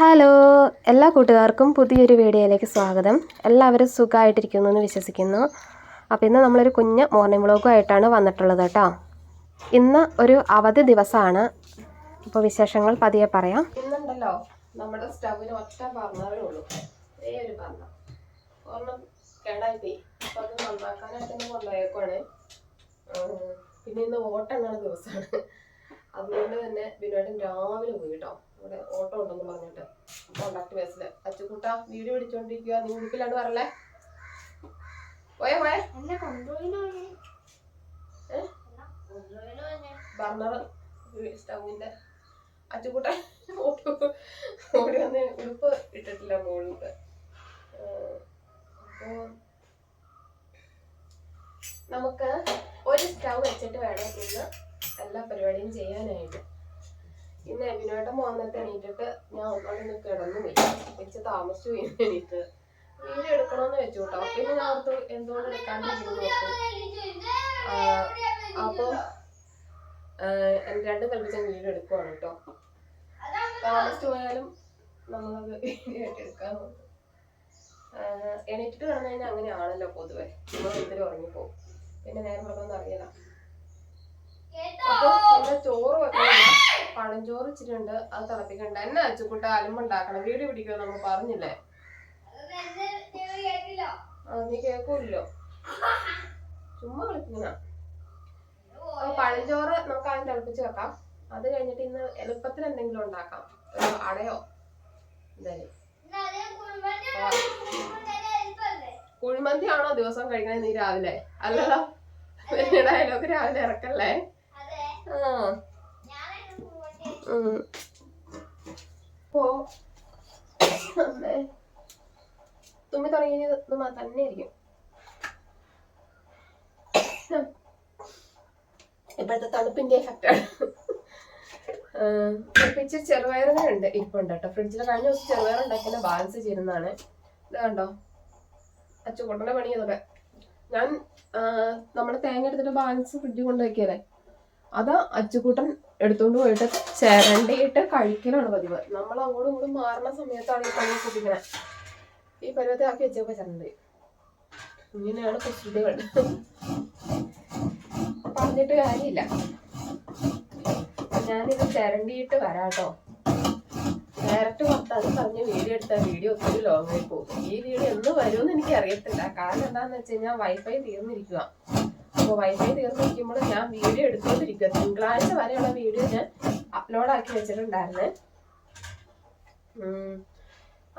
Hello, എല്ലാ കൂട്ടുകാർക്കും പുതിയൊരു വീഡിയോയിലേക്ക് സ്വാഗതം. എല്ലാവരും സുഖമായിട്ടിരിക്കുന്നു എന്ന് വിശ്വസിക്കുന്നു. അപ്പോൾ ഇന്ന് നമ്മളൊരു കുഞ്ഞ് മോർണിംഗ് വ്ളോഗുമായിട്ടാണ് വന്നിട്ടുള്ളത് കേട്ടോ. ഇന്ന് ഒരു അവധി ദിവസമാണ്. അപ്പോൾ വിശേഷങ്ങൾ പതിയെ പറയാം. ഇന്നുണ്ടല്ലോ നമ്മുടെ സ്റ്റവിന് ഒറ്റ ബർണറേ ഉള്ളൂ. ഒരു ബർണർ ഒരെണ്ണം കേടായിപ്പോയി. അപ്പോൾ അത് നന്നാക്കാനായിട്ട് തന്നെ കൊണ്ടുപോയേക്കുവാണ്. പിന്നെ ഇന്ന് ഓട്ടെണ്ണ ദിവസമാണ്. അതുകൊണ്ട് തന്നെ ബിനോട്ടൻ രാവിലെ പോയി കേട്ടോ. ഇവിടെ ഓട്ടോ ഉണ്ടെന്ന് പറഞ്ഞിട്ട് കോണ്ടാക്ട് ബേസില് അച്ചുകൂട്ട വീഡിയോ പിടിച്ചോണ്ടിരിക്കുക. നീ ഉടുപ്പില്ലാണ്ട് പറയല്ലേ. പോയേ ബർണർ സ്റ്റൗവിന്റെ അച്ചുകൂട്ട ഓടി വന്ന് ഉടുപ്പ് ഇട്ടിട്ടില്ല മോളിട്ട്. അപ്പോ നമുക്ക് ഒരു സ്റ്റൗ വെച്ചിട്ട് വേണം ഇന്ന് എല്ലാ പരിപാടിയും ചെയ്യാനായിട്ട്. ഇന്ന് എബിനോട്ടം പോകുന്നിട്ട് എണീറ്റിട്ട് ഞാൻ ഒന്നോടെ കിടന്നു പോയി. വെച്ച് താമസിച്ചു പോയി. എണീറ്റ് വീഡിയോ എടുക്കണമെന്ന് വെച്ചു കേട്ടോ. പിന്നെ ഞാൻ ഓർത്തു എന്തുകൊണ്ട് എടുക്കാണ്ടിരിക്കുന്നു നോക്കും. അപ്പോൾ രണ്ടും കൽപ്പിച്ച വീഡിയോ എടുക്കുവാണ് കേട്ടോ. താമസിച്ചു പോയാലും നമ്മളത് വീഡിയോ ആയിട്ട് എടുക്കാൻ നോക്കും. എണീറ്റിട്ട് കിടന്നു കഴിഞ്ഞാൽ അങ്ങനെയാണല്ലോ പൊതുവെ. നമ്മൾ ഒത്തിരി ഉറങ്ങിപ്പോകും. പിന്നെ നേരം പറഞ്ഞൊന്നും അറിയില്ല. അപ്പൊ ഇവിടെ ചോറ് വെക്കണില്ല. പഴഞ്ചോറ് ഇച്ചിരി ഉണ്ട്, അത് തിളപ്പിക്കണ്ട. എന്നെ അച്ചുകൂട്ട അലുമ്പുണ്ടാക്കണം. വീഡിയോ പിടിക്കുമോ നമ്മൾ പറഞ്ഞില്ലേ? നീ കേൾക്കൂല്ലോ, ചുമ്മാ കളിപ്പിക്കുന്ന. അപ്പൊ പഴഞ്ചോറ് നമുക്ക് ആദ്യം തിളപ്പിച്ച് വെക്കാം. അത് കഴിഞ്ഞിട്ട് ഇന്ന് എളുപ്പത്തിൽ എന്തെങ്കിലും ഉണ്ടാക്കാം. ഒരു അടയോ എന്തായാലും. കുഴിമന്തി ആണോ ദിവസം കഴിക്കണേ നീ രാവിലെ? അല്ലല്ലോ, ഡയലോഗ് രാവിലെ ഇറക്കല്ലേ. തുമ്മി തുടങ്ങി തന്നെ ഇരിക്കും. ഇപ്പോഴത്തെ തണുപ്പിന്റെ എഫക്റ്റാണ്. ഇച്ചിരി ചെറുപയറുകൾ ഉണ്ട് ഇരിപ്പുണ്ട് കേട്ടോ ഫ്രിഡ്ജിൽ. കഴിഞ്ഞ ദിവസം ചെറുപയർ ഉണ്ടാക്കിയ ബാലൻസ് ചെയ്യുന്നതാണ്. ഇത് കണ്ടോ, അച്ചുകൊണ്ടന്റെ പണി ഇതൊക്കെ. ഞാൻ നമ്മള് തേങ്ങ എടുത്തിട്ട് ബാലൻസ് ഫ്രിഡ്ജിൽ കൊണ്ടുവയ്ക്കല്ലേ, അത് അച്ചുകൂട്ടൻ എടുത്തോണ്ട് പോയിട്ട് ചിരണ്ടിയിട്ട് കഴിക്കലാണ് പതിവ്. നമ്മൾ അങ്ങോട്ടും ഇങ്ങോട്ടും മാറുന്ന സമയത്താണ് ഈ പണി ശ്രദ്ധിക്കണേ. ഈ പരുവത്തെ ആക്കി വെച്ചപ്പോ ചിരണ്ടി. ഇങ്ങനെയാണ് കുസൃതികൾ. പറഞ്ഞിട്ട് കാര്യമില്ല. ഞാനിത് ചിരണ്ടിയിട്ട് വരാട്ടോ. ഡയറക്റ്റ് പുറത്തത് പറഞ്ഞ് വീഡിയോ എടുത്താൽ വീഡിയോ ഒത്തിരി ലോങ് ആയി പോകും. ഈ വീഡിയോ എന്ന് വരുമെന്ന് എനിക്ക് അറിയത്തില്ല. കാരണം എന്താന്ന് വെച്ച് കഴിഞ്ഞാൽ വൈഫൈ തീർന്നിരിക്കുക. അപ്പോൾ വൈഫൈ തീർന്നിരിക്കുമ്പോൾ ഞാൻ വീഡിയോ എടുത്തോണ്ടിരിക്കുക. തിങ്കളാഴ്ച വരെയുള്ള വീഡിയോ ഞാൻ അപ്ലോഡ് ആക്കി വെച്ചിട്ടുണ്ടായിരുന്നേ.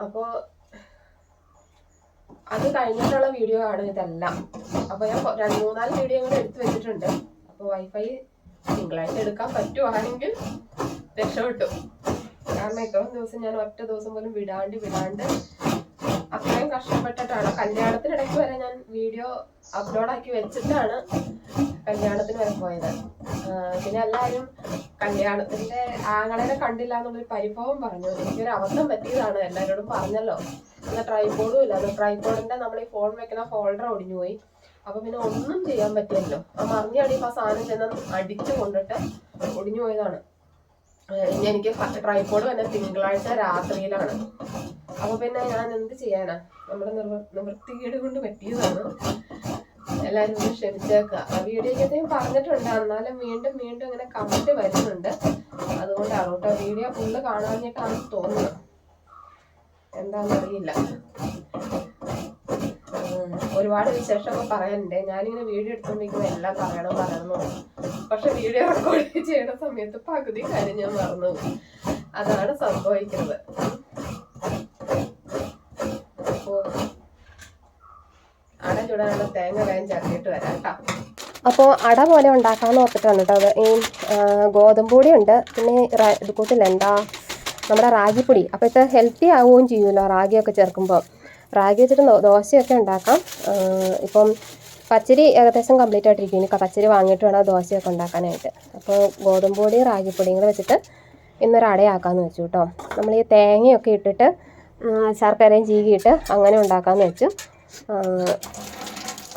അപ്പോൾ അത് കഴിഞ്ഞിട്ടുള്ള വീഡിയോ ആണ് ഇതെല്ലാം. അപ്പോൾ ഞാൻ 2-3 വീഡിയോ കൂടെ എടുത്തു വെച്ചിട്ടുണ്ട്. അപ്പോൾ വൈഫൈ തിങ്കളാഴ്ച എടുക്കാൻ പറ്റുവാണെങ്കിൽ രക്ഷപ്പെട്ടു. കാരണം ഇത്രയും ദിവസം ഞാൻ ഒറ്റ ദിവസം പോലും വിടാണ്ട് അത്രയും കഷ്ടപ്പെട്ടിട്ടാണ്. കല്യാണത്തിനിടയ്ക്ക് വരെ ഞാൻ വീഡിയോ അപ്ലോഡ് ആക്കി വെച്ചിട്ടാണ് കല്യാണത്തിന് വരെ പോയത്. പിന്നെ എല്ലാവരും കല്യാണത്തിന്റെ ആങ്ങളെ കണ്ടില്ല എന്നുള്ളൊരു പരിഭവം പറഞ്ഞു. എനിക്കൊരു അബദ്ധം പറ്റിയതാണ്, എല്ലാവരോടും പറഞ്ഞല്ലോ. എന്നാൽ ട്രൈപോഡും ഇല്ല. അത് ട്രൈപോഡിന്റെ നമ്മൾ ഈ ഫോൺ വെക്കുന്ന ഹോൾഡർ ഒടിഞ്ഞുപോയി. അപ്പൊ പിന്നെ ഒന്നും ചെയ്യാൻ പറ്റില്ലല്ലോ. ആ മറിഞ്ഞടിയപ്പോ ആ സാധനം ചെന്ന് അടിച്ചു കൊണ്ടിട്ട് ഒടിഞ്ഞു പോയതാണ്. എനിക്ക് ട്രൈപോഡ് തന്നെ തിങ്കളാഴ്ച രാത്രിയിലാണ്. അപ്പൊ പിന്നെ ഞാൻ എന്ത് ചെയ്യാനാ, നമ്മുടെ നിവൃത്തികേട് കൊണ്ട് പറ്റിയതാണ്. എല്ലാവരും ഒന്ന് ക്ഷമിച്ചേക്കുക. ആ വീഡിയോക്കകത്തേയും പറഞ്ഞിട്ടുണ്ട്, എന്നാലും വീണ്ടും ഇങ്ങനെ കമന്റ് വരുന്നുണ്ട്. അതുകൊണ്ടാണ് കേട്ടോ. വീഡിയോ ഫുള്ള് കാണാഞ്ഞിട്ടാണെന്ന് തോന്നുന്നു. എന്താണെന്നറിയില്ല. ഒരുപാട് വിശേഷമൊക്കെ പറയാനുണ്ട്. ഞാനിങ്ങനെ വീഡിയോ എടുത്തോണ്ടിരിക്കുന്ന എല്ലാം പറയണം. പക്ഷെ വീഡിയോ റെക്കോർഡ് ചെയ്യുന്ന സമയത്ത് പകുതി കാര്യം ഞാൻ മറന്നു. അതാണ് സംഭവിക്കുന്നത്. അപ്പോ അട ചൂടാനുള്ള തേങ്ങ കായം ചേർത്തിട്ട് വരാം കേട്ടോ. അപ്പോൾ അട പോലെ ഉണ്ടാക്കാമെന്ന് ഓർത്തിട്ടാണ് കേട്ടോ. അത് ഈ ഗോതമ്പൊടി ഉണ്ട്, പിന്നെ ഇത് കൂട്ടില്ല എന്താ നമ്മുടെ റാഗിപ്പൊടി. അപ്പോൾ ഇത് ഹെൽത്തി ആവുകയും ചെയ്യുമല്ലോ റാഗിയൊക്കെ ചേർക്കുമ്പോൾ. റാഗി വെച്ചിട്ട് ദോശയൊക്കെ ഉണ്ടാക്കാം. ഇപ്പം പച്ചരി ഏകദേശം കംപ്ലീറ്റ് ആയിട്ടിരിക്കും. ഇനി പച്ചരി വാങ്ങിയിട്ട് വേണം ദോശയൊക്കെ ഉണ്ടാക്കാനായിട്ട്. അപ്പോൾ ഗോതമ്പൊടി റാഗിപ്പൊടിയും കൂടെ വെച്ചിട്ട് ഇന്നൊരു അടയാക്കാമെന്ന് വെച്ചു കേട്ടോ. നമ്മൾ ഈ തേങ്ങയൊക്കെ ഇട്ടിട്ട് ശർക്കരയും ചീകിയിട്ട് അങ്ങനെ ഉണ്ടാക്കാമെന്ന് വെച്ചു.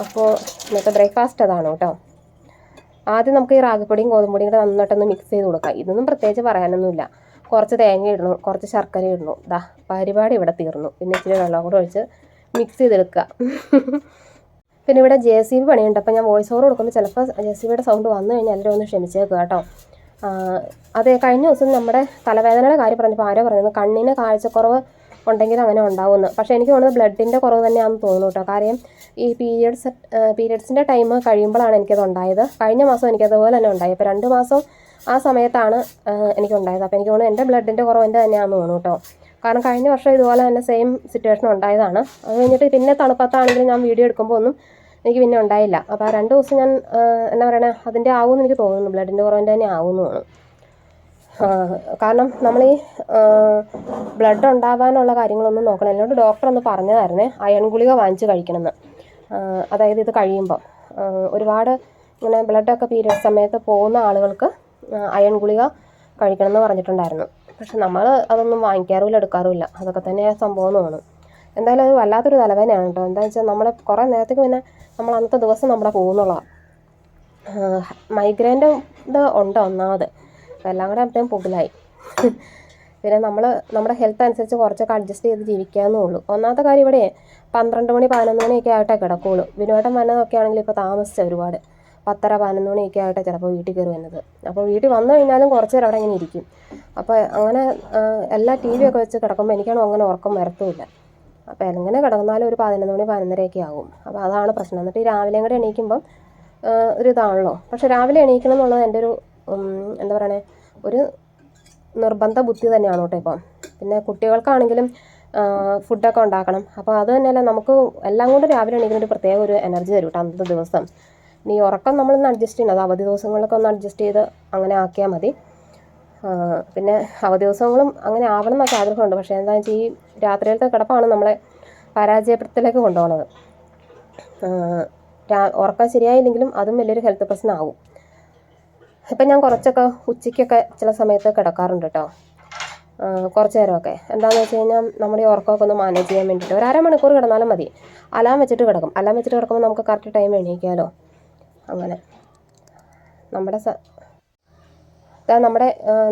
അപ്പോൾ ഇന്നത്തെ ബ്രേക്ക്ഫാസ്റ്റ് അതാണ് കേട്ടോ. ആദ്യം നമുക്ക് ഈ റാഗിപ്പൊടിയും ഗോതമ്പൊടിയും കൂടെ നന്നായിട്ടൊന്ന് മിക്സ് ചെയ്ത് കൊടുക്കാം. ഇതൊന്നും പ്രത്യേകിച്ച് പറയാനൊന്നുമില്ല. കുറച്ച് തേങ്ങ ഇടണം, കുറച്ച് ശർക്കര ഇടണം. പരിപാടി ഇവിടെ തീർന്നു. പിന്നെ ഇച്ചിരി വെള്ളം കൂടെ ഒഴിച്ച് മിക്സ് ചെയ്തെടുക്കുക. പിന്നെ ഇവിടെ JCB പണിയുണ്ട്. അപ്പോൾ ഞാൻ വോയിസ് ഓവർ കൊടുക്കുമ്പോൾ ചിലപ്പോൾ JCBയുടെ സൗണ്ട് വന്നു കഴിഞ്ഞാൽ എല്ലാവരും ഒന്ന് ക്ഷമിച്ചേക്കുക കേട്ടോ. അതെ, കഴിഞ്ഞ ദിവസം നമ്മുടെ തലവേദനയുടെ കാര്യം പറഞ്ഞപ്പോൾ ആരോ പറഞ്ഞത് കണ്ണിന് കാഴ്ചക്കുറവ് ഉണ്ടെങ്കിൽ അങ്ങനെ ഉണ്ടാവുമെന്ന്. പക്ഷേ എനിക്ക് തോന്നുന്നത് ബ്ലഡിൻ്റെ കുറവ് തന്നെയാണെന്ന് തോന്നുന്നു കേട്ടോ. കാര്യം ഈ പീരിയഡ്സിൻ്റെ ടൈം കഴിയുമ്പോഴാണ് എനിക്കത് ഉണ്ടായത്. കഴിഞ്ഞ മാസം എനിക്കതുപോലെ തന്നെ ഉണ്ടായി. അപ്പോൾ 2 മാസം ആ സമയത്താണ് എനിക്കുണ്ടായത്. അപ്പോൾ എനിക്ക് തോന്നുന്നു എൻ്റെ ബ്ലഡിൻ്റെ കുറവ് എൻ്റെ തന്നെയാണെന്ന് തോന്നുന്നു കേട്ടോ. കാരണം കഴിഞ്ഞ വർഷം ഇതുപോലെ തന്നെ സെയിം സിറ്റുവേഷൻ ഉണ്ടായതാണ്. അത് കഴിഞ്ഞിട്ട് പിന്നെ തണുപ്പത്താണെങ്കിലും ഞാൻ വീഡിയോ എടുക്കുമ്പോൾ ഒന്നും എനിക്ക് പിന്നെ ഉണ്ടായില്ല. അപ്പോൾ ആ 2 ദിവസം ഞാൻ എന്താ പറയണേ, അതിൻ്റെ ആവുമെന്ന് എനിക്ക് തോന്നുന്നു, ബ്ലഡിൻ്റെ കുറവിൻ്റെ തന്നെ ആവുമെന്ന് തോന്നുന്നു. കാരണം നമ്മൾ ഈ ബ്ലഡ് ഉണ്ടാവാനുള്ള കാര്യങ്ങളൊന്നും നോക്കണം. എന്നോട് ഡോക്ടർ ഒന്ന് പറഞ്ഞതായിരുന്നേ, അയൺ ഗുളിക വാങ്ങിച്ച് കഴിക്കണമെന്ന്. അതായത് ഇത് കഴിയുമ്പോൾ ഒരുപാട് ഇങ്ങനെ ബ്ലഡൊക്കെ പീരിയഡ് സമയത്ത് പോകുന്ന ആളുകൾക്ക് അയൺ ഗുളിക കഴിക്കണമെന്ന് പറഞ്ഞിട്ടുണ്ടായിരുന്നു. പക്ഷെ നമ്മൾ അതൊന്നും വാങ്ങിക്കാറുമില്ല, എടുക്കാറുമില്ല. അതൊക്കെ തന്നെ സംഭവം എന്ന് തോന്നുന്നു. എന്തായാലും അത് വല്ലാത്തൊരു തലവേദനയാണ് കേട്ടോ. എന്താണെന്ന് വെച്ചാൽ നമ്മൾ കുറേ നേരത്തേക്ക് പിന്നെ നമ്മൾ അന്നത്തെ ദിവസം നമ്മുടെ പോകുന്നുള്ളതാണ്. മൈഗ്രെയിൻ്റെ ഇത് ഉണ്ട് ഒന്നാമത്. അപ്പോൾ എല്ലാം കൂടെ അപ്പോഴത്തേക്കും പുകിലായി. പിന്നെ നമ്മുടെ ഹെൽത്ത് അനുസരിച്ച് കുറച്ചൊക്കെ അഡ്ജസ്റ്റ് ചെയ്ത് ജീവിക്കാമെന്നേ ഉള്ളൂ. ഒന്നാമത്തെ കാര്യം ഇവിടെ 12 മണി 11 മണിയൊക്കെ ആയിട്ടേ കിടക്കുകയുള്ളൂ. വിനുവേട്ടൻ വന്നതൊക്കെ ആണെങ്കിൽ ഇപ്പോൾ താമസിച്ച ഒരുപാട് 10:30 11 മണിയൊക്കെ ആയിട്ടേ ചിലപ്പോൾ വീട്ടിൽ കയറി വരുന്നത്. അപ്പോൾ വീട്ടിൽ വന്നു കഴിഞ്ഞാലും കുറച്ച് നേരം അവിടെ ഇങ്ങനെ ഇരിക്കും. അപ്പോൾ അങ്ങനെ എല്ലാ TV ഒക്കെ വെച്ച് കിടക്കുമ്പോൾ എനിക്കാണോ അങ്ങനെ ഉറക്കം വരത്തുമില്ല. അപ്പോൾ എങ്ങനെ കിടന്നാലും ഒരു 11 മണി 11:30 ആകും. അപ്പോൾ അതാണ് പ്രശ്നം. എന്നിട്ട് ഈ രാവിലെയും കൂടെ എണീക്കുമ്പം ഒരു ഇതാണല്ലോ. പക്ഷെ രാവിലെ എണീക്കണം എന്നുള്ളത് എൻ്റെ ഒരു എന്താ പറയണേ, ഒരു നിർബന്ധ ബുദ്ധി തന്നെയാണ് കേട്ടോ ഇപ്പം. പിന്നെ കുട്ടികൾക്കാണെങ്കിലും ഫുഡൊക്കെ ഉണ്ടാക്കണം. അപ്പോൾ അത് തന്നെയല്ല, നമുക്ക് എല്ലാം കൊണ്ട് രാവിലെ എണീക്കുന്ന ഒരു പ്രത്യേക ഒരു എനർജി തരും കേട്ടോ അന്നത്തെ ദിവസം. ഇനി ഉറക്കം നമ്മളൊന്ന് അഡ്ജസ്റ്റ് ചെയ്യണം. അത് അവധി ദിവസങ്ങളിലൊക്കെ ഒന്ന് അഡ്ജസ്റ്റ് ചെയ്ത് അങ്ങനെ ആക്കിയാൽ മതി. പിന്നെ അവധി ദിവസങ്ങളും അങ്ങനെ ആവണം എന്നൊക്കെ ആഗ്രഹമുണ്ട്. പക്ഷേ എന്താണെന്ന് വെച്ചാൽ ഈ രാത്രിയിലത്തെ കിടപ്പാണ് നമ്മളെ പരാജയപ്പെടുത്തലേക്ക് കൊണ്ടുപോകുന്നത്. ഉറക്കം ശരിയായില്ലെങ്കിലും അതും വലിയൊരു ഹെൽത്ത് പ്രശ്നമാവും. ഇപ്പം ഞാൻ കുറച്ചൊക്കെ ഉച്ചയ്ക്കൊക്കെ ചില സമയത്ത് കിടക്കാറുണ്ട് കേട്ടോ, കുറച്ച് നേരമൊക്കെ. എന്താണെന്ന് വെച്ച് കഴിഞ്ഞാൽ നമ്മുടെ ഈ ഉറക്കമൊക്കെ ഒന്ന് മാനേജ് ചെയ്യാൻ വേണ്ടിയിട്ട് ഒരു 1/2 മണിക്കൂർ കിടന്നാലും മതി. അലാം വെച്ചിട്ട് കിടക്കും. അലാം വെച്ചിട്ട് കിടക്കുമ്പോൾ നമുക്ക് കറക്റ്റ് ടൈം എണീക്കാമല്ലോ. അങ്ങനെ നമ്മുടെ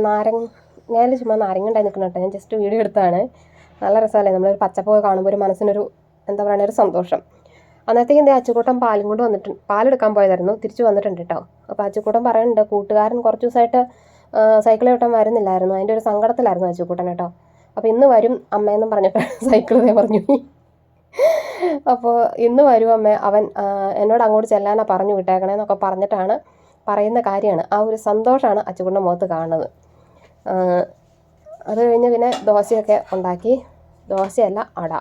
നാരങ്ങയിൽ ചുമ്മാ നാരങ്ങ ഉണ്ടായി നിൽക്കണം കേട്ടോ. ഞാൻ ജസ്റ്റ് വീഡിയോ എടുത്താണ്. നല്ല രസമല്ലേ, നമ്മളൊരു പച്ചപ്പൊക്കെ കാണുമ്പോൾ ഒരു മനസ്സിനൊരു എന്താ പറയുക, ഒരു സന്തോഷം. അന്നത്തേക്ക് എൻ്റെ അച്ചുകൂട്ടം പാലും കൊണ്ട് പാലെടുക്കാൻ പോയതായിരുന്നു. തിരിച്ച് വന്നിട്ടുണ്ട് കേട്ടോ. അപ്പോൾ അച്ചുകൂട്ടം പറയുന്നുണ്ട് കൂട്ടുകാരൻ കുറച്ച് ദിവസമായിട്ട് സൈക്കിൾ ചവിട്ടാൻ വരുന്നില്ലായിരുന്നു. അതിൻ്റെ ഒരു സങ്കടത്തിലായിരുന്നു അച്ചുകൂട്ടൻ കേട്ടോ. അപ്പോൾ ഇന്ന് വരും അമ്മയെന്നും പറഞ്ഞപ്പോൾ സൈക്കിളേ പറഞ്ഞു. അപ്പോൾ ഇന്ന് വരും അമ്മ, അവൻ എന്നോട് അങ്ങോട്ട് ചെല്ലാനാ പറഞ്ഞു വിട്ടേക്കണേന്നൊക്കെ പറഞ്ഞിട്ടാണ് പറയുന്ന കാര്യമാണ്. ആ ഒരു സന്തോഷമാണ് അച്ചുകൂട്ടൻ്റെ മുഖത്ത് കാണുന്നത്. അത് കഴിഞ്ഞ് പിന്നെ ദോശയൊക്കെ ഉണ്ടാക്കി. ദോശയല്ല, അട.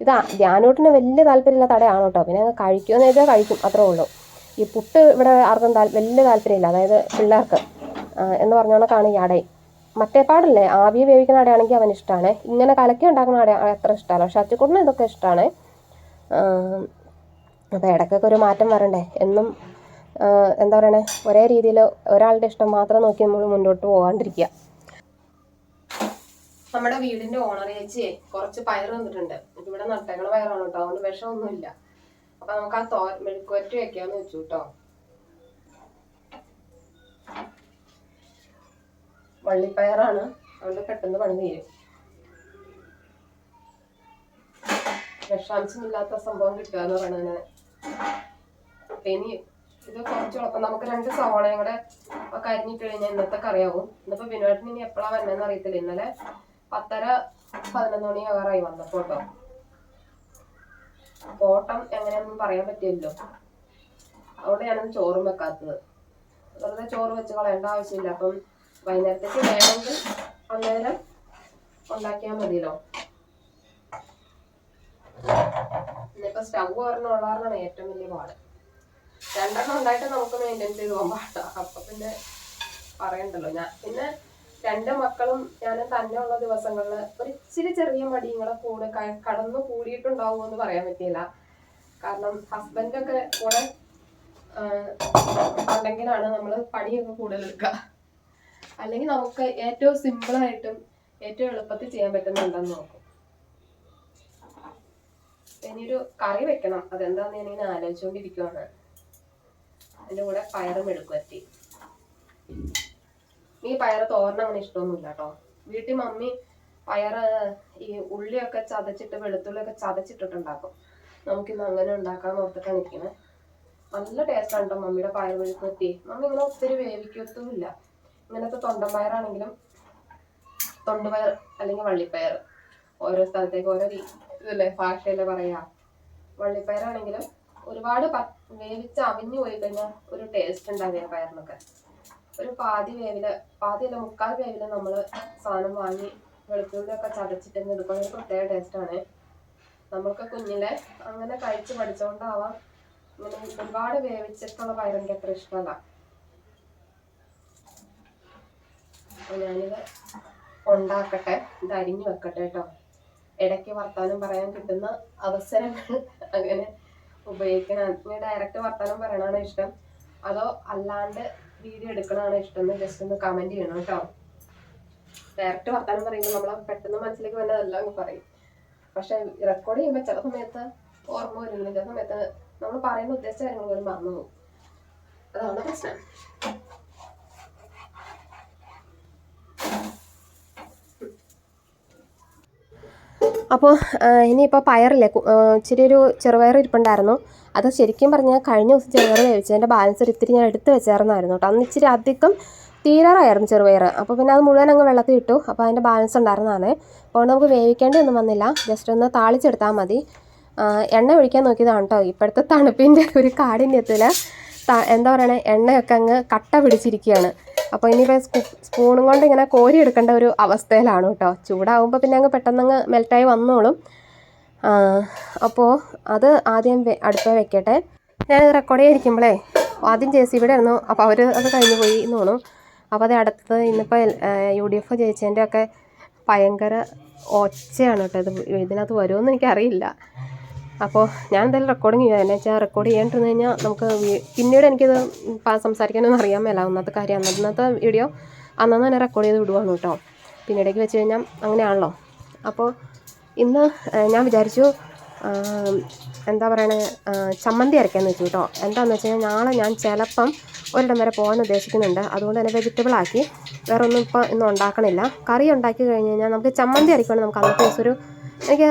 ഇതാ ധ്യാനോട്ടിന് വലിയ താല്പര്യമില്ലാത്ത അടയാണ് കേട്ടോ. പിന്നെ കഴിക്കുമെന്ന് വെച്ചാൽ കഴിക്കും, അത്രേ ഉള്ളൂ. ഈ പുട്ട് ഇവിടെ ആർക്കും വലിയ താല്പര്യമില്ല, അതായത് പിള്ളേർക്ക് എന്ന് പറഞ്ഞോണക്കാണ് ഈ അടയും. മറ്റേ പാടില്ലേ, ആവി വേവിക്കുന്ന അടയാണെങ്കിൽ അവന് ഇഷ്ടമാണ്. ഇങ്ങനെ കലക്കി ഉണ്ടാക്കുന്ന അട അത്ര ഇഷ്ടമല്ല. പക്ഷെ അച്ചുകൂട്ടിന് ഇതൊക്കെ ഇഷ്ടമാണ്. അപ്പോൾ ഇടയ്ക്കൊക്കെ ഒരു മാറ്റം വരണ്ടേ. എന്നും എന്താ പറയണേ, ഒരേ രീതിയിൽ ഒരാളുടെ ഇഷ്ടം മാത്രം നോക്കി നമ്മൾ മുന്നോട്ട് പോകാണ്ടിരിക്കുക. നമ്മുടെ വീടിന്റെ ഓണർ ചേച്ചി കുറച്ച് പയർ തന്നിട്ടുണ്ട്. ഇവിടെ നട്ടേക്കണ പയറാണ് കേട്ടോ, അതുകൊണ്ട് വിഷമൊന്നുമില്ല. അപ്പൊ നമുക്ക് ആ മെഴുക്കുവരട്ടി വെക്കാന്ന് വെച്ചു കേട്ടോ. വള്ളിപ്പയറാണ്, അതുകൊണ്ട് പെട്ടെന്ന് പണി തീരും. വിഷാംശമില്ലാത്ത സംഭവം കിട്ടുക എന്ന് പറയുന്നത്. ഇനി ഇത് കുറച്ച് കുഴപ്പം, നമുക്ക് 2 സവാളയും കൂടെ ഒക്കെ അരിഞ്ഞിട്ട് കഴിഞ്ഞാൽ ഇന്നത്തെ കറിയാവും. ഇന്നിപ്പോ വിനോദത്തിന് ഇനി എപ്പോഴാ വരണമെന്ന് അറിയത്തില്ല. ഇന്നലെ 10:30 11 മണി ആകാറായി വന്നപ്പോ കേട്ടോ. ഓട്ടം എങ്ങനെയാണെന്നും പറയാൻ പറ്റില്ലല്ലോ. അതുകൊണ്ട് ഞാനൊന്ന് ചോറും വെക്കാത്തത്. വെറുതെ ചോറ് വെച്ച് കളയേണ്ട ആവശ്യമില്ല. അപ്പം വൈകുന്നേരത്തേക്ക് വേണമെങ്കിൽ അന്നേരം ഉണ്ടാക്കിയാൽ മതിയല്ലോ. ഇന്നിപ്പോ സ്റ്റവ് ഒരെണ്ണമുള്ളതാണ് ഏറ്റവും വലിയ പാട്. 2 ഉണ്ടായിട്ട് നമുക്ക് മെയിൻറ്റെയിൻ ചെയ്ത് പോകാൻ പാടാ. അപ്പൊ പിന്നെ പറയണ്ടല്ലോ. പിന്നെ 2 മക്കളും ഞാനും തന്നെ ഉള്ള ദിവസങ്ങളിൽ ഒരു ഇച്ചിരി ചെറിയ മടിയും കൂടെ കടന്നു കൂടിയിട്ടുണ്ടാവുമോ എന്ന് പറയാൻ പറ്റില്ല. കാരണം ഹസ്ബൻഡൊക്കെ കൂടെ ഉണ്ടെങ്കിലാണ് നമ്മൾ പണിയൊക്കെ കൂടുതൽ എടുക്കുക. അല്ലെങ്കിൽ നമുക്ക് ഏറ്റവും സിമ്പിളായിട്ടും ഏറ്റവും എളുപ്പത്തിൽ ചെയ്യാൻ പറ്റുന്നുണ്ടെന്ന് നോക്കും. ഇനിയൊരു കറി വെക്കണം. അതെന്താന്ന് ഞാനിങ്ങനെ ആലോചിച്ചുകൊണ്ടിരിക്കുവാണ്. അതിൻ്റെ കൂടെ പയറും മെഴുക്കുവരട്ടി. ഈ പയറ് തോരൻ അങ്ങനെ ഇഷ്ടമൊന്നുമില്ല കേട്ടോ. വീട്ടിൽ മമ്മി പയറ് ഈ ഉള്ളിയൊക്കെ ചതച്ചിട്ട് വെളുത്തുള്ളിയൊക്കെ ചതച്ചിട്ടിട്ടുണ്ടാക്കും. നമുക്കിന്ന് അങ്ങനെ ഉണ്ടാക്കാന്ന് ഓർത്തിട്ടാണ് നിൽക്കുന്നത്. നല്ല ടേസ്റ്റ് ആണ് കേട്ടോ മമ്മിയുടെ പയർ മെഴുക്കുവരട്ടി. മമ്മി ഇങ്ങനെ ഒത്തിരി വേവിക്കത്തുമില്ല. ഇങ്ങനത്തെ തൊണ്ടൻപയറാണെങ്കിലും തൊണ്ടുപയർ അല്ലെങ്കിൽ വള്ളിപ്പയർ, ഓരോ സ്ഥലത്തേക്ക് ഓരോ ഇതല്ലേ ഭാഷയില് പറയാ. വള്ളിപ്പയറാണെങ്കിലും ഒരുപാട് വേവിച്ച് അവിഞ്ഞു പോയി കഴിഞ്ഞാൽ ഒരു ടേസ്റ്റ് ഉണ്ടാവില്ല പയറിനൊക്കെ. ഒരു പാതി അല്ല മുക്കാൽ വേവില് നമ്മള് സാധനം വാങ്ങി വെളുത്തുള്ളിയൊക്കെ ചതച്ചിട്ട് എടുക്കുന്ന ഒരു പ്രത്യേക ടേസ്റ്റാണ്. നമ്മൾക്ക് കുഞ്ഞിലെ അങ്ങനെ കഴിച്ച് പഠിച്ചോണ്ടാവാം ഇങ്ങനെ ഒരുപാട് വേവിച്ചിട്ടുള്ള പയർ എനിക്ക് അത്ര ഇഷ്ടമല്ല. അപ്പൊ ഞാനിത് ഉണ്ടാക്കട്ടെ, ഇത് അരിഞ്ഞു വെക്കട്ടെ കേട്ടോ. ഇടയ്ക്ക് വർത്താനം പറയാൻ കിട്ടുന്ന അവസരങ്ങൾ അങ്ങനെ ഉപയോഗിക്കണം. ഇനി ഡയറക്റ്റ് വർത്താനം പറയണതാണ് ഇഷ്ടം അതോ അല്ലാണ്ട് വീഡിയോ എടുക്കണതാണ് ഇഷ്ടം എന്ന് ജസ്റ്റ് ഒന്ന് കമന്റ് ചെയ്യണം കേട്ടോ. ഡയറക്റ്റ് വർത്താനം പറയുമ്പോൾ നമ്മൾ പെട്ടെന്ന് മനസ്സിലേക്ക് വന്നതെല്ലാം അങ്ങ് പറയും. പക്ഷെ റെക്കോർഡ് ചെയ്യുമ്പോൾ ചില സമയത്ത് ഓർമ്മ വരുന്നില്ല, ചില സമയത്ത് നമ്മൾ പറയുന്ന ഉദ്ദേശിച്ച കാര്യങ്ങൾ പോലും മറന്നു പോകും. അതാണ് പ്രശ്നം. അപ്പോൾ ഇനിയിപ്പോൾ പയറില്ലേ, ഇച്ചിരി ഒരു ചെറുപയർ ഇരിപ്പുണ്ടായിരുന്നു. അത് ശരിക്കും പറഞ്ഞാൽ കഴിഞ്ഞ ദിവസം ചെറുപയർ വേവിച്ചതിൻ്റെ ബാലൻസ് ഒരു ഇത്തിരി ഞാൻ എടുത്ത് വെച്ചായിരുന്നായിരുന്നു കേട്ടോ. അന്ന് ഇച്ചിരി അധികം തീരാറായിരുന്നു ചെറുപയർ. അപ്പോൾ പിന്നെ അത് മുഴുവൻ അങ്ങ് വെള്ളത്തിൽ ഇട്ടു. അപ്പോൾ അതിൻ്റെ ബാലൻസ് ഉണ്ടായിരുന്നതാണ്. അപ്പോൾ നമുക്ക് വേവിക്കേണ്ടി ഒന്നും വന്നില്ല, ജസ്റ്റ് ഒന്ന് താളിച്ചെടുത്താൽ മതി. എണ്ണ ഒഴിക്കാൻ നോക്കിയതാണ് കേട്ടോ. ഇപ്പോഴത്തെ തണുപ്പിൻ്റെ ഒരു കാഠിന്യത്തിൽ എന്താ പറയണേ, എണ്ണയൊക്കെ അങ്ങ് കട്ട പിടിച്ചിരിക്കുകയാണ്. അപ്പോൾ ഇനിയിപ്പോൾ സ്പൂണും കൊണ്ട് ഇങ്ങനെ കോരി എടുക്കേണ്ട ഒരു അവസ്ഥയിലാണ് കേട്ടോ. ചൂടാകുമ്പോൾ പിന്നെ അങ്ങ് പെട്ടെന്നങ്ങ് മെൽറ്റായി വന്നോളും. അപ്പോൾ അത് ആദ്യം അടുപ്പ് വെക്കട്ടെ. ഞാനിത് റെക്കോർഡ് ചെയ്തിരിക്കുമ്പോഴേ ആദ്യം JCB ആയിരുന്നു. അപ്പോൾ അവർ അത് കഴിഞ്ഞ് പോയി എന്ന് തോന്നുന്നു. അപ്പോൾ അത് അടുത്തത് ഇന്നിപ്പോൾ UDF ജയിച്ചതിൻ്റെ ഒക്കെ ഭയങ്കര ഒച്ചയാണ് കേട്ടോ. ഇതിനകത്ത് വരുമെന്ന് എനിക്കറിയില്ല. അപ്പോൾ ഞാൻ എന്തായാലും റെക്കോർഡിങ് ചെയ്യാം. എന്നു വെച്ചാൽ റെക്കോർഡ് ചെയ്യാണ്ടിരുന്ന് കഴിഞ്ഞാൽ നമുക്ക് പിന്നീട് എനിക്കത് സംസാരിക്കാനൊന്നും അറിയാൻ മേല. ഒന്നത്തെ കാര്യം അന്നത്തെ വീഡിയോ അന്നു തന്നെ റെക്കോർഡ് ചെയ്ത് വിടുവാണ് കേട്ടോ. പിന്നീടേക്ക് വെച്ച് കഴിഞ്ഞാൽ അങ്ങനെയാണല്ലോ. അപ്പോൾ ഇന്ന് ഞാൻ വിചാരിച്ചു എന്താ പറയണേ, ചമ്മന്തി അരയ്ക്കാമെന്ന് വെച്ചു കേട്ടോ. എന്താണെന്ന് വെച്ച് കഴിഞ്ഞാൽ നാളെ ഞാൻ ചിലപ്പം ഒരിടം വരെ പോകാൻ ഉദ്ദേശിക്കുന്നുണ്ട്. അതുകൊണ്ട് തന്നെ വെജിറ്റബിളാക്കി വേറെ ഒന്നും ഇപ്പോൾ ഇന്നും ഉണ്ടാക്കണില്ല. കറി ഉണ്ടാക്കി കഴിഞ്ഞ് കഴിഞ്ഞാൽ നമുക്ക് ചമ്മന്തി അരയ്ക്കുകയാണെങ്കിൽ നമുക്ക് അന്നത്തെ ദിവസം ഒരു, എനിക്ക്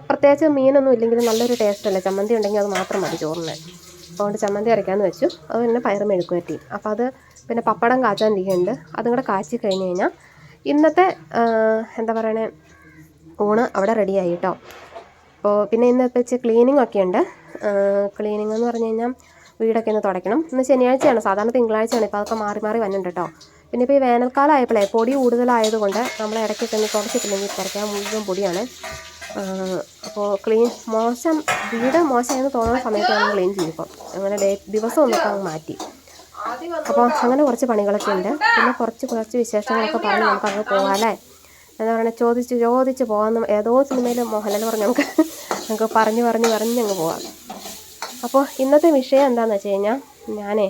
പ്രത്യേകിച്ച് മീനൊന്നും ഇല്ലെങ്കിലും നല്ലൊരു ടേസ്റ്റ് അല്ലേ ചമ്മന്തി ഉണ്ടെങ്കിൽ, അത് മാത്രം മതി ചോറിന്. അതുകൊണ്ട് ചമ്മന്തി അരയ്ക്കാമെന്ന് വെച്ചു. അത് പിന്നെ പയർ മെഴുക്കുവരട്ടി. അപ്പോൾ അത് പിന്നെ പപ്പടം കാച്ചാനിരിക്കുന്നുണ്ട്. അതും കൂടെ കാച്ചി കഴിഞ്ഞ് കഴിഞ്ഞാൽ ഇന്നത്തെ എന്താ പറയണേ ഊണ് അവിടെ റെഡിയായി കേട്ടോ. അപ്പോൾ പിന്നെ ഇന്നത്തെ വെച്ച് ക്ലീനിങ് ഒക്കെ ഉണ്ട്. ക്ലീനിങ് എന്ന് പറഞ്ഞു കഴിഞ്ഞാൽ വീടൊക്കെ ഒന്ന് തുടയ്ക്കണം. ഇന്ന് ശനിയാഴ്ചയാണ്, സാധാരണ തിങ്കളാഴ്ചയാണ്. ഇപ്പോൾ അതൊക്കെ മാറി മാറി വന്നിട്ടുണ്ട് കേട്ടോ. പിന്നെ ഇപ്പോൾ ഈ വേനൽക്കാലം ആയപ്പോഴേ പൊടി കൂടുതലായതുകൊണ്ട് നമ്മൾ ഇടയ്ക്കൊക്കെ ഒന്ന് തുടച്ചിട്ടില്ലെങ്കിൽ തുടയ്ക്കാൻ മുഴുവൻ പൊടിയാണ്. അപ്പോൾ വീട് മോശമായെന്ന് തോന്നുന്ന സമയത്ത് നമ്മൾ ക്ലീൻ ചെയ്യും. ഇപ്പം അങ്ങനെ ദിവസം ഒന്നൊക്കെ അങ്ങ് മാറ്റി. അപ്പോൾ അങ്ങനെ കുറച്ച് പണികളൊക്കെ ഉണ്ട്. പിന്നെ കുറച്ച് വിശേഷങ്ങളൊക്കെ പറഞ്ഞ് നമുക്കങ്ങ് പോകാമല്ലേ. എന്താ പറയുക, ചോദിച്ച് പോകാമെന്ന് ഏതോ സിനിമയിൽ മോഹൻലാൽ പറഞ്ഞ് നമുക്ക് പറഞ്ഞങ്ങ് പോകാം. അപ്പോൾ ഇന്നത്തെ വിഷയം എന്താണെന്ന് വെച്ച് കഴിഞ്ഞാൽ, ഞാനേ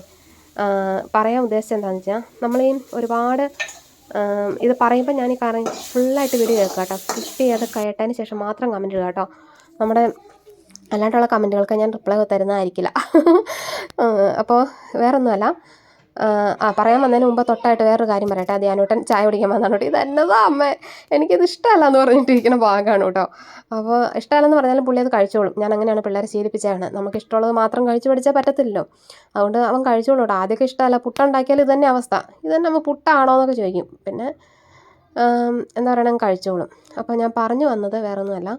പറയാൻ ഉദ്ദേശിച്ചത് എന്താണെന്ന് വെച്ചാൽ, നമ്മളീ ഒരുപാട് ഇത് പറയുമ്പോൾ ഞാൻ ഈ കാര്യം ഫുള്ളായിട്ട് വീഡിയോ കേൾക്കുക കേട്ടോ. സ്കിപ്പ് ചെയ്യാതെ കേട്ടതിന് ശേഷം മാത്രം കമൻറ്റ് ഇടുക കേട്ടോ. നമ്മുടെ അല്ലാണ്ടുള്ള കമൻറ്റുകൾക്ക് ഞാൻ റിപ്ലൈ തരുന്നതായിരിക്കില്ല. അപ്പോൾ വേറൊന്നുമല്ല, പറയാൻ വന്നതിന് മുമ്പ് തൊട്ടായിട്ട് വേറൊരു കാര്യം പറയട്ടെ. ധ്യാനൂട്ടൻ ചായ കുടിക്കാൻ വന്നാണ് കേട്ടോ. ഇതെന്നതാ അമ്മ, എനിക്കിത് ഇഷ്ടമല്ല എന്ന് പറഞ്ഞിട്ടിരിക്കുന്ന ഭാഗമാണ് കേട്ടോ. അപ്പോൾ ഇഷ്ടമല്ലെന്ന് പറഞ്ഞാലും പുള്ളി അത് കഴിച്ചോളും. ഞാൻ അങ്ങനെയാണ് പിള്ളേരെ ശീലിപ്പിച്ചതാണ്. നമുക്ക് ഇഷ്ടമുള്ളത് മാത്രം കഴിച്ച് പഠിച്ചാൽ പറ്റത്തില്ലല്ലോ. അതുകൊണ്ട് അവൻ കഴിച്ചോളൂ കേട്ടോ. ആദ്യമൊക്കെ ഇഷ്ടമല്ല, പുട്ടുണ്ടാക്കിയാൽ ഇത് തന്നെ അവസ്ഥ. ഇത് തന്നെ നമ്മൾ പുട്ടാണോ എന്നൊക്കെ ചോദിക്കും. പിന്നെ എന്താ പറയണത്, കഴിച്ചോളും. അപ്പോൾ ഞാൻ പറഞ്ഞു വന്നത് വേറൊന്നുമല്ല.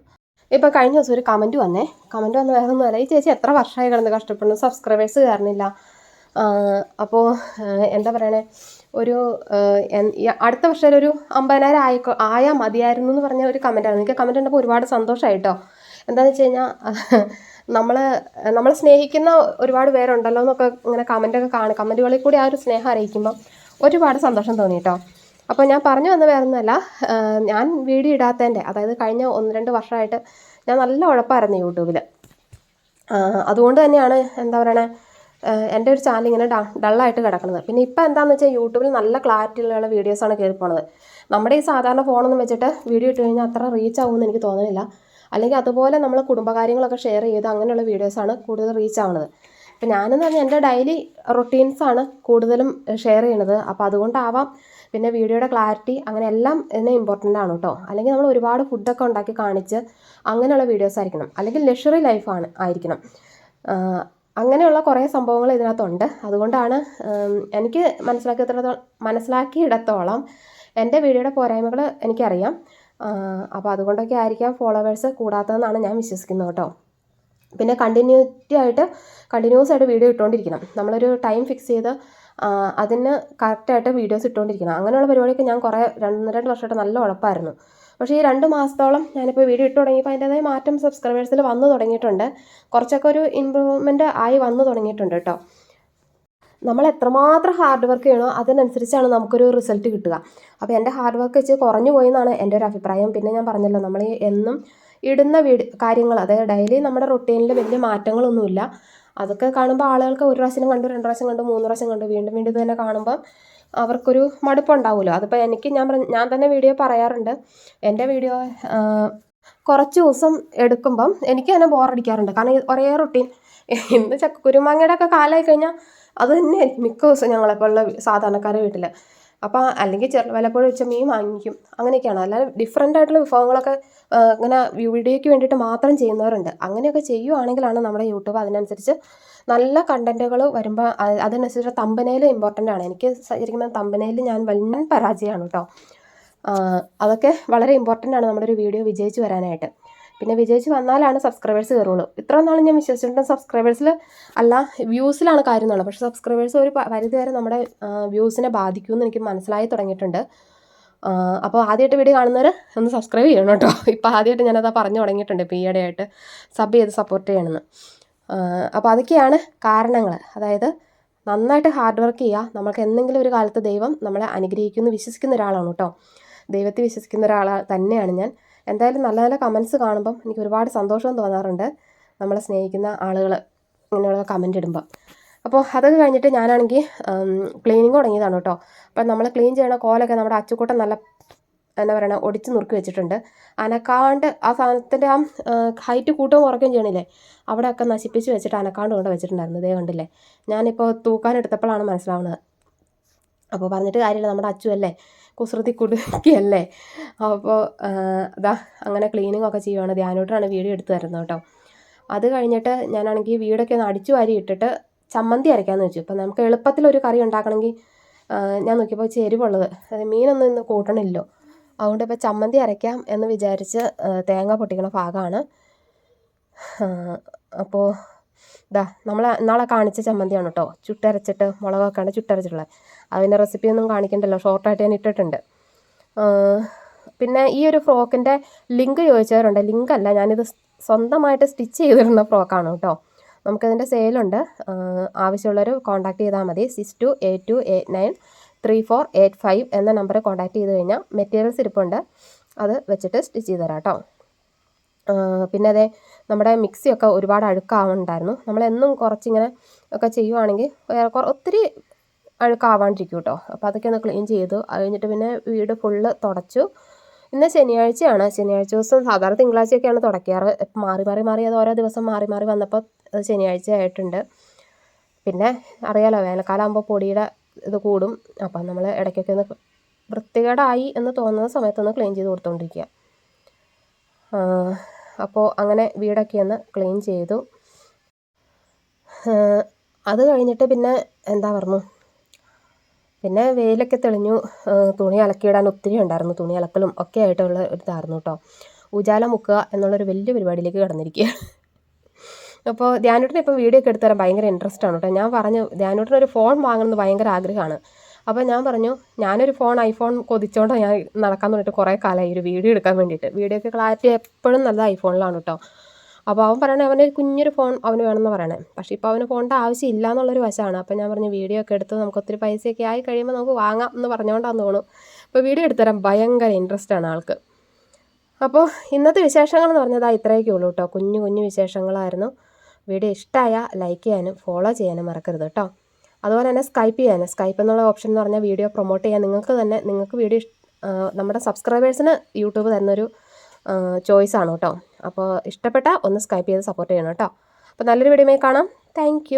ഇപ്പോൾ കഴിഞ്ഞ ദിവസം ഒരു കമൻറ്റ് വന്ന് വേറൊന്നുമല്ല, ഈ ചേച്ചി എത്ര വർഷമായി കിടന്ന് കഷ്ടപ്പെടുന്നു, സബ്സ്ക്രൈബേഴ്സ് കയറുന്നില്ല. അപ്പോൾ എന്താ പറയണേ, ഒരു അടുത്ത വർഷം ഒരു 50,000 ആയാൽ മതിയായിരുന്നു എന്ന് പറഞ്ഞ ഒരു കമൻറ്റാണ്. എനിക്ക് കമൻറ്റ് കണ്ടപ്പോൾ ഒരുപാട് സന്തോഷമായിട്ടോ. എന്താണെന്ന് വെച്ച് കഴിഞ്ഞാൽ, നമ്മൾ സ്നേഹിക്കുന്ന ഒരുപാട് പേരുണ്ടല്ലോ എന്നൊക്കെ ഇങ്ങനെ കമൻറ്റുകളിൽ കൂടി ആ ഒരു സ്നേഹം അറിയിക്കുമ്പം ഒരുപാട് സന്തോഷം തോന്നി കേട്ടോ. അപ്പോൾ ഞാൻ പറഞ്ഞു വന്ന വേറൊന്നുമല്ല, ഞാൻ വീഡിയോ ഇടാത്തതിൻ്റെ, അതായത് കഴിഞ്ഞ 1-2 വർഷമായിട്ട് ഞാൻ നല്ല ഉഴപ്പായിരുന്നു യൂട്യൂബിൽ. അതുകൊണ്ട് തന്നെയാണ് എന്താ പറയണേ, എൻ്റെ ഒരു ചാനൽ ഇങ്ങനെ ഡള്ളായിട്ട് കിടക്കുന്നത്. പിന്നെ ഇപ്പോൾ എന്താണെന്ന് വെച്ചാൽ യൂട്യൂബിൽ നല്ല ക്ലാരിറ്റിയിലുള്ള വീഡിയോസാണ് കയറി പോണത്. നമ്മുടെ ഈ സാധാരണ ഫോണൊന്നും വെച്ചിട്ട് വീഡിയോ ഇട്ട് കഴിഞ്ഞാൽ അത്ര റീച്ച് ആവുമെന്ന് എനിക്ക് തോന്നുന്നില്ല. അല്ലെങ്കിൽ അതുപോലെ നമ്മൾ കുടുംബകാര്യങ്ങളൊക്കെ ഷെയർ ചെയ്ത് അങ്ങനെയുള്ള വീഡിയോസാണ് കൂടുതൽ റീച്ച് ആവുന്നത്. ഇപ്പം ഞാനെന്ന് പറഞ്ഞാൽ എൻ്റെ ഡെയിലി റൊട്ടീൻസാണ് കൂടുതലും ഷെയർ ചെയ്യണത്. അപ്പോൾ അതുകൊണ്ടാവാം പിന്നെ വീഡിയോയുടെ ക്ലാരിറ്റി അങ്ങനെ എല്ലാം ഇതിന് ഇമ്പോർട്ടൻ്റ് ആണ് കേട്ടോ. അല്ലെങ്കിൽ നമ്മൾ ഒരുപാട് ഫുഡൊക്കെ ഉണ്ടാക്കി കാണിച്ച് അങ്ങനെയുള്ള വീഡിയോസ് ആയിരിക്കണം, അല്ലെങ്കിൽ ലക്ഷറി ലൈഫാണ് ആയിരിക്കണം. അങ്ങനെയുള്ള കുറേ സംഭവങ്ങൾ ഇതിനകത്തുണ്ട്. അതുകൊണ്ടാണ് എനിക്ക് മനസ്സിലാക്കിയിടത്തോളം എൻ്റെ വീഡിയോയുടെ പോരായ്മകൾ എനിക്കറിയാം. അപ്പോൾ അതുകൊണ്ടൊക്കെ ആയിരിക്കാം ഫോളോവേഴ്സ് കൂടാത്തതെന്നാണ് ഞാൻ വിശ്വസിക്കുന്നത് കേട്ടോ. പിന്നെ കണ്ടിന്യൂസ് ആയിട്ട് വീഡിയോ ഇട്ടുകൊണ്ടിരിക്കണം. നമ്മളൊരു ടൈം ഫിക്സ് ചെയ്ത് അതിന് കറക്റ്റായിട്ട് വീഡിയോസ് ഇട്ടുകൊണ്ടിരിക്കണം. അങ്ങനെയുള്ള പരിപാടിയൊക്കെ ഞാൻ കുറേ 2 വർഷമായിട്ട് നല്ല ഉഴപ്പായിരുന്നു. പക്ഷേ ഈ 2 മാസത്തോളം ഞാനിപ്പോൾ വീഡിയോ ഇട്ട് തുടങ്ങിയപ്പോൾ അതിൻ്റെതായ മാറ്റം സബ്സ്ക്രൈബേഴ്സിൽ വന്നു തുടങ്ങിയിട്ടുണ്ട്. കുറച്ചൊക്കെ ഒരു ഇമ്പ്രൂവ്മെൻറ്റ് ആയി വന്നു തുടങ്ങിയിട്ടുണ്ട് കേട്ടോ. നമ്മൾ എത്രമാത്രം ഹാർഡ് വർക്ക് ചെയ്യണോ അതിനനുസരിച്ചാണ് നമുക്കൊരു റിസൾട്ട് കിട്ടുക. അപ്പോൾ എൻ്റെ ഹാർഡ് വർക്ക് വെച്ച് കുറഞ്ഞു പോയി എന്നാണ് എൻ്റെ ഒരു അഭിപ്രായം. പിന്നെ ഞാൻ പറഞ്ഞല്ലോ, നമ്മൾ എന്നും ഇടുന്ന കാര്യങ്ങൾ, അതായത് ഡെയിലി നമ്മുടെ റൊട്ടീനിൽ വലിയ മാറ്റങ്ങളൊന്നുമില്ല. അതൊക്കെ കാണുമ്പോൾ ആളുകൾക്ക് 1 പ്രാവശ്യം കണ്ടു, 2 പ്രാവശ്യം കണ്ടു, 3 പ്രാവശ്യം കണ്ടു, വീണ്ടും ഇത് തന്നെ കാണുമ്പോൾ അവർക്കൊരു മടുപ്പുണ്ടാവുമല്ലോ. അതിപ്പോൾ എനിക്ക് ഞാൻ തന്നെ വീഡിയോ പറയാറുണ്ട്. എൻ്റെ വീഡിയോ കുറച്ച് ദിവസം എടുക്കുമ്പം എനിക്ക് തന്നെ ബോറടിക്കാറുണ്ട്. കാരണം ഒരേ റൊട്ടീൻ. ഇന്ന് ചക്കക്കുരുമാങ്ങയുടെ ഒക്കെ കാലമായി കഴിഞ്ഞാൽ അത് തന്നെ മിക്ക ദിവസം ഞങ്ങളെപ്പോൾ ഉള്ള സാധാരണക്കാരുടെ വീട്ടിൽ. അപ്പോൾ അല്ലെങ്കിൽ വല്ലപ്പോഴും വെച്ച മീൻ വാങ്ങിക്കും, അങ്ങനെയൊക്കെയാണ്. അല്ലാതെ ഡിഫറെൻ്റ് ആയിട്ടുള്ള വിഭവങ്ങളൊക്കെ ഇങ്ങനെ വീഡിയോയ്ക്ക് വേണ്ടിയിട്ട് മാത്രം ചെയ്യുന്നവരുണ്ട്. അങ്ങനെയൊക്കെ ചെയ്യുവാണെങ്കിലാണ് നമ്മുടെ യൂട്യൂബ് അതിനനുസരിച്ച് നല്ല കണ്ടൻറ്റുകൾ വരുമ്പോൾ അതിനനുസരിച്ച് തമ്പനയിൽ ഇമ്പോർട്ടൻ്റ് ആണ്. എനിക്ക് ശരിക്കും തമ്പനയിൽ ഞാൻ വലിയ പരാജയമാണ് കേട്ടോ. അതൊക്കെ വളരെ ഇമ്പോർട്ടൻ്റ് ആണ് നമ്മുടെ ഒരു വീഡിയോ വിജയിച്ച് വരാനായിട്ട്. പിന്നെ വിജയിച്ച് വന്നാലാണ് സബ്സ്ക്രൈബേഴ്സ് കയറുള്ളൂ. ഇത്ര നാളും ഞാൻ വിശ്വസിച്ചിട്ടുണ്ട് സബ്സ്ക്രൈബേഴ്സിൽ അല്ല വ്യൂസിലാണ് കാര്യം എന്നുള്ളത്. പക്ഷേ സബ്സ്ക്രൈബേഴ്സ് ഒരു പരിധി വരെ നമ്മുടെ വ്യൂസിനെ ബാധിക്കുമെന്ന് എനിക്ക് മനസ്സിലായി തുടങ്ങിയിട്ടുണ്ട്. അപ്പോൾ ആദ്യമായിട്ട് വീഡിയോ കാണുന്നവർ ഒന്ന് സബ്സ്ക്രൈബ് ചെയ്യണം കേട്ടോ. ഇപ്പോൾ ആദ്യമായിട്ട് ഞാനത് പറഞ്ഞു തുടങ്ങിയിട്ടുണ്ട്, ഇപ്പോൾ ഈയിടെയായിട്ട് സബ് ചെയ്ത് സപ്പോർട്ട് ചെയ്യണമെന്ന്. അപ്പോൾ അതൊക്കെയാണ് കാരണങ്ങൾ. അതായത് നന്നായിട്ട് ഹാർഡ് വർക്ക് ചെയ്യുക. നമുക്ക് എന്തെങ്കിലും ഒരു കാലത്ത് ദൈവം നമ്മളെ അനുഗ്രഹിക്കുമെന്ന് വിശ്വസിക്കുന്ന ഒരാളാണ് കേട്ടോ. ദൈവത്തെ വിശ്വസിക്കുന്ന ഒരാൾ തന്നെയാണ് ഞാൻ. എന്തായാലും നല്ല നല്ല കമൻറ്റ്സ് കാണുമ്പം എനിക്ക് ഒരുപാട് സന്തോഷവും തോന്നാറുണ്ട്, നമ്മളെ സ്നേഹിക്കുന്ന ആളുകൾ ഇങ്ങനെയുള്ള കമൻറ്റ് ഇടുമ്പോൾ. അപ്പോൾ അതൊക്കെ കഴിഞ്ഞിട്ട് ഞാനാണെങ്കിൽ ക്ലീനിങ് തുടങ്ങിയതാണ് കേട്ടോ. അപ്പം നമ്മൾ ക്ലീൻ ചെയ്യണ കോലൊക്കെ നമ്മുടെ അച്ചുകൂട്ടം നല്ല എന്താ പറയുക ഒടിച്ച് നുറുക്കി വെച്ചിട്ടുണ്ട്. അനക്കാണ്ട് ആ സാധനത്തിൻ്റെ ആ ഹൈറ്റ് കൂട്ടുകയും കുറയ്ക്കുകയും ചെയ്യണില്ലേ, അവിടെയൊക്കെ നശിപ്പിച്ച് വെച്ചിട്ട് അനക്കാണ്ട് കൊണ്ട് വെച്ചിട്ടുണ്ടായിരുന്നു. ഇതേ കണ്ടില്ലേ, ഞാനിപ്പോൾ തൂക്കാനെടുത്തപ്പോഴാണ് മനസ്സിലാവുന്നത്. അപ്പോൾ പറഞ്ഞിട്ട് കാര്യമില്ല, നമ്മുടെ അച്ചുവല്ലേ, കുസൃതി കുടുക്കിയല്ലേ. അപ്പോൾ അങ്ങനെ ക്ലീനിങ് ഒക്കെ ചെയ്യുവാണ്. ധ്യാനോട്ടാണ് വീഡിയോ എടുത്ത് തരുന്നത് കേട്ടോ. അത് കഴിഞ്ഞിട്ട് ഞാനാണെങ്കിൽ വീടൊക്കെ ഒന്ന് അടിച്ചു വാരി ഇട്ടിട്ട് ചമ്മന്തി അരയ്ക്കാമെന്ന് വെച്ചു. ഇപ്പം നമുക്ക് എളുപ്പത്തിലൊരു കറി ഉണ്ടാക്കണമെങ്കിൽ ഞാൻ നോക്കിയപ്പോൾ എരിവുള്ളത്, അതായത് മീനൊന്നും ഇന്ന് കൂട്ടണില്ലോ. അതുകൊണ്ട് ഇപ്പോൾ ചമ്മന്തി അരയ്ക്കാം എന്ന് വിചാരിച്ച് തേങ്ങ പൊട്ടിക്കണ ഭാഗമാണ്. അപ്പോൾ നമ്മൾ നാളെ കാണിച്ച ചമ്മന്തിയാണ് കേട്ടോ, ചുട്ടരച്ചിട്ട് മുളകൊക്കെയാണ് ചുട്ടരച്ചിട്ടുള്ളത്. അതിൻ്റെ റെസിപ്പിയൊന്നും കാണിക്കണ്ടല്ലോ, ഷോർട്ടായിട്ട് ഞാൻ ഇട്ടിട്ടുണ്ട്. പിന്നെ ഈ ഒരു ഫ്രോക്കിൻ്റെ ലിങ്ക് ചോദിച്ചവരുണ്ട്. ലിങ്കല്ല, ഞാനിത് സ്വന്തമായിട്ട് സ്റ്റിച്ച് ചെയ്തിരുന്ന ഫ്രോക്കാണ് കേട്ടോ. നമുക്കതിൻ്റെ സെയിലുണ്ട്. ആവശ്യമുള്ളവർ കോൺടാക്ട് ചെയ്താൽ മതി. 6282893485 എന്ന നമ്പറിൽ കോൺടാക്ട് ചെയ്ത് കഴിഞ്ഞാൽ മെറ്റീരിയൽസ് ഇരിപ്പുണ്ട്, അത് വെച്ചിട്ട് സ്റ്റിച്ച് ചെയ്ത് തരാം കേട്ടോ. പിന്നെ നമ്മുടെ മിക്സിയൊക്കെ ഒരുപാട് അഴുക്കാവുന്നുണ്ടായിരുന്നു. നമ്മളെന്നും കുറച്ചിങ്ങനെ ഒക്കെ ചെയ്യുവാണെങ്കിൽ ഒത്തിരി അഴുക്കാവാണ്ടിരിക്കും കേട്ടോ. അപ്പോൾ അതൊക്കെ ഒന്ന് ക്ലീൻ ചെയ്തു. അത് കഴിഞ്ഞിട്ട് പിന്നെ വീട് ഫുള്ള് തുടച്ചു. ഇന്ന് ശനിയാഴ്ചയാണ്. ശനിയാഴ്ച ദിവസം സാധാരണ തിങ്കളാഴ്ചയൊക്കെയാണ് തുടയ്ക്കാറ്. മാറി അത് ഓരോ ദിവസം മാറി വന്നപ്പോൾ അത് ശനിയാഴ്ച ആയിട്ടുണ്ട്. പിന്നെ അറിയാലോ, വേനൽക്കാലമാകുമ്പോൾ പൊടിയുടെ ഇത് കൂടും. അപ്പം നമ്മൾ ഇടയ്ക്കൊക്കെ ഒന്ന് വൃത്തികേടായി എന്ന് തോന്നുന്ന സമയത്തൊന്ന് ക്ലീൻ ചെയ്ത് കൊടുത്തുകൊണ്ടിരിക്കുക. അപ്പോൾ അങ്ങനെ വീടൊക്കെ ഒന്ന് ക്ലീൻ ചെയ്തു. അത് കഴിഞ്ഞിട്ട് പിന്നെ പിന്നെ വെയിലൊക്കെ തെളിഞ്ഞു. തുണി അലക്കിയിടാൻ ഒത്തിരി ഉണ്ടായിരുന്നു. തുണി അലക്കലും ഒക്കെ ആയിട്ടുള്ള ഒരു ഇതായിരുന്നു കേട്ടോ. ഉജാല മുക്കുക എന്നുള്ളൊരു വലിയ പരിപാടിയിലേക്ക് കടന്നിരിക്കുക. അപ്പോൾ ധ്യാനൂട്ടിന് ഇപ്പോൾ വീഡിയോ ഒക്കെ എടുത്ത് തരാൻ ഭയങ്കര ഇൻട്രസ്റ്റ് ആണ് കേട്ടോ. ഞാൻ പറഞ്ഞു ധ്യാനൂട്ടിനൊരു ഫോൺ വാങ്ങണമെന്ന് ഭയങ്കര ആഗ്രഹമാണ്. അപ്പോൾ ഞാൻ പറഞ്ഞു ഞാനൊരു ഐഫോൺ കൊതിച്ചുകൊണ്ട് ഞാൻ നടക്കാൻ തുടങ്ങിയിട്ട് കുറേ കാലമായി ഒരു വീഡിയോ എടുക്കാൻ വേണ്ടിയിട്ട്. വീഡിയോ ഒക്കെ ക്ലാരിറ്റി എപ്പോഴും നല്ല ഐഫോണിലാണ് കേട്ടോ. അപ്പോൾ അവൻ പറയണേ അവന് കുഞ്ഞൊരു ഫോൺ അവന് വേണമെന്ന് പറയണേ. പക്ഷേ ഇപ്പോൾ അവന് ഫോണിൻ്റെ ആവശ്യമില്ല എന്നുള്ളൊരു വശമാണ്. അപ്പോൾ ഞാൻ പറഞ്ഞു വീഡിയോ ഒക്കെ എടുത്ത് നമുക്ക് ഒത്തിരി പൈസയൊക്കെ ആയി കഴിയുമ്പോൾ നമുക്ക് വാങ്ങാം എന്ന് പറഞ്ഞുകൊണ്ടാന്ന് തോന്നുന്നു. അപ്പോൾ വീഡിയോ എടുത്ത് തരാൻ ഭയങ്കര ഇൻട്രസ്റ്റ് ആണ് ആൾക്ക്. അപ്പോൾ ഇന്നത്തെ വിശേഷങ്ങൾ എന്ന് പറഞ്ഞാൽ ഇത്രയൊക്കെ ഉള്ളൂ കേട്ടോ. കുഞ്ഞു വിശേഷങ്ങളായിരുന്നു. വീഡിയോ ഇഷ്ടമായ ലൈക്ക് ചെയ്യാനും ഫോളോ ചെയ്യാനും മറക്കരുത് കേട്ടോ. അതുപോലെ തന്നെ സ്കൈപ്പ് എന്നുള്ള ഓപ്ഷൻ എന്ന് പറഞ്ഞാൽ വീഡിയോ പ്രൊമോട്ട് ചെയ്യാൻ നിങ്ങൾക്ക് വീഡിയോ നമ്മുടെ സബ്സ്ക്രൈബേഴ്സിന് യൂട്യൂബ് തരുന്നൊരു ചോയ്സാണ് കേട്ടോ. അപ്പോൾ ഇഷ്ടപ്പെട്ടാൽ ഒന്ന് സ്കൈപ്പ് ചെയ്ത് സപ്പോർട്ട് ചെയ്യണം കേട്ടോ. അപ്പോൾ നല്ലൊരു വീഡിയോയിൽ കാണാം. താങ്ക്